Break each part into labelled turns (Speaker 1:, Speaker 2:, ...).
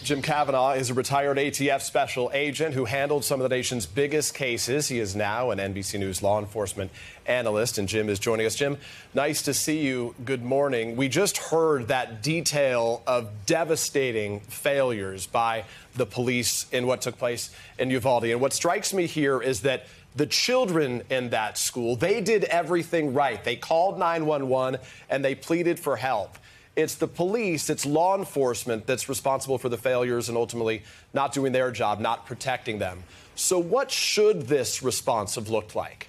Speaker 1: Jim Cavanaugh is a retired ATF special agent who handled some of the nation's biggest cases. He is now an NBC News law enforcement analyst, and Jim is joining us. Jim, nice to see you. Good morning. We just heard that detail of devastating failures by the police in what took place in Uvalde. And what strikes me here is that the children in that school, they did everything right. They called 911 and they pleaded for help. It's the police, it's law enforcement that's responsible for the failures and ultimately not doing their job, not protecting them. So what should this response have looked like?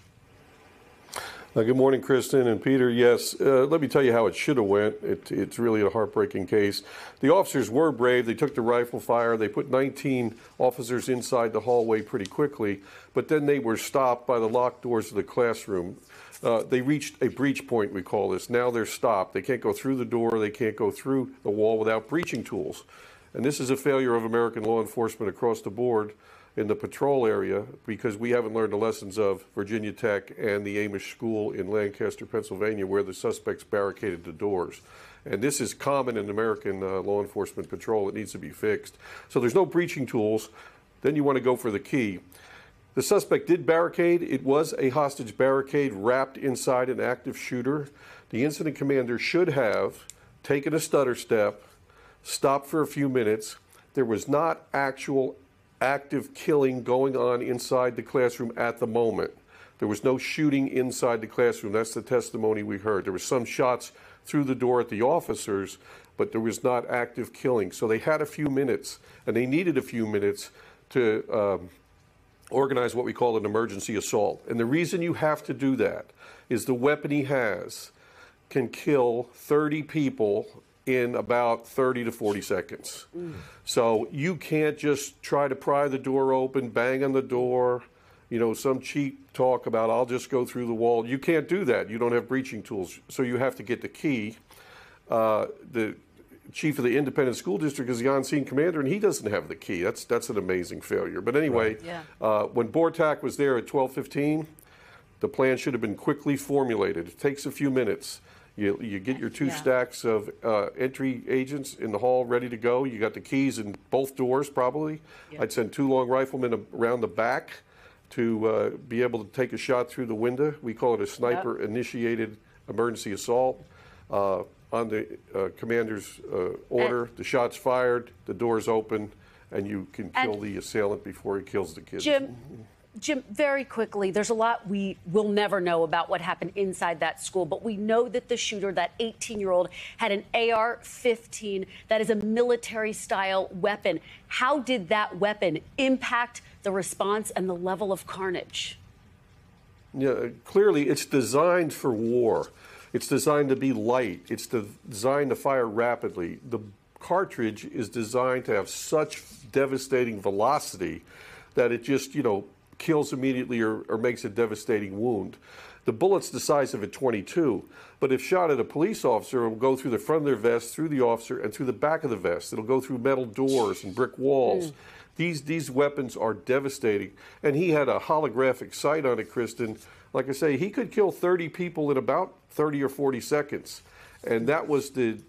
Speaker 2: Good morning, Kristen and Peter. Yes, let me tell you how it should have went. It's really a heartbreaking case. The officers were brave. They took the rifle fire. They put 19 officers inside the hallway pretty quickly, but then they were stopped by the locked doors of the classroom. They reached a breach point, we call this. Now they're stopped. They can't go through the door. They can't go through the wall without breaching tools. And this is a failure of American law enforcement across the board in the patrol area, because we haven't learned the lessons of Virginia Tech and the Amish school in Lancaster, Pennsylvania, where the suspects barricaded the doors. And this is common in American law enforcement patrol. It needs to be fixed. So there's no breaching tools. Then you want to go for the key. The suspect did barricade. It was a hostage barricade wrapped inside an active shooter. The incident commander should have taken a stutter step, stopped for a few minutes. There was not actual active killing going on inside the classroom at the moment. There was no shooting inside the classroom. That's the testimony we heard. There were some shots through the door at the officers, but there was not active killing. So they had a few minutes, and they needed a few minutes to organize what we call an emergency assault. And the reason you have to do that is the weapon he has can kill 30 people in about 30 to 40 seconds. So you can't just try to pry the door open, bang on the door, you know, some cheap talk about I'll just go through the wall. You can't do that. You don't have breaching tools. So you have to get the key. The chief of the independent school district is the on-scene commander, and he doesn't have the key. That's an amazing failure. But anyway, when Bortak was there at 12:15, the plan should have been quickly formulated. It takes a few minutes. You get your two stacks of entry agents in the hall ready to go. You got the keys in both doors, probably. I'd send 2 long riflemen around the back to be able to take a shot through the window. We call it a sniper-initiated emergency assault. On the commander's order, the shot's fired, the door's open, and you can kill the assailant before he kills the kids.
Speaker 3: Jim, very quickly, there's a lot we will never know about what happened inside that school, but we know that the shooter, that 18-year-old, had an AR-15 that is a military-style weapon. How did that weapon impact the response and the level of carnage?
Speaker 2: Yeah, clearly it's designed for war. It's designed to be light. It's designed to fire rapidly. The cartridge is designed to have such devastating velocity that it just, kills immediately or makes a devastating wound. The bullet's the size of a .22, but if shot at a police officer, it will go through the front of their vest, through the officer, and through the back of the vest. It'll go through metal doors and brick walls. These weapons are devastating. And he had a holographic sight on it, Kristen. Like I say, he could kill 30 people in about 30 or 40 seconds. And that was the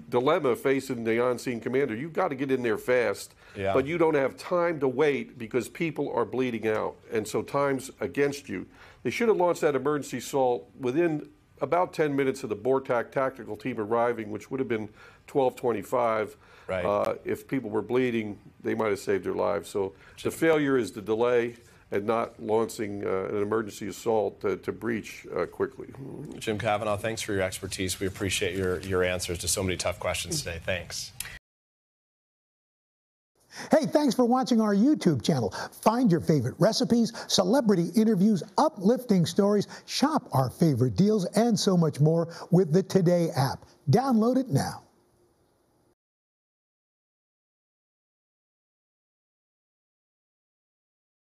Speaker 2: dilemma facing the on-scene commander. You've got to get in there fast, but you don't have time to wait because people are bleeding out. And so time's against you. They should have launched that emergency assault within about 10 minutes of the Bortak tactical team arriving, which would have been 12:25. Right. If people were bleeding, they might have saved their lives. So the failure is the delay and not launching an emergency assault to breach quickly.
Speaker 1: Jim Cavanaugh, thanks for your expertise. We appreciate your answers to so many tough questions today. Thanks.
Speaker 4: Hey, thanks for watching our YouTube channel. Find your favorite recipes, celebrity interviews, uplifting stories, shop our favorite deals, and so much more with the Today app. Download it now.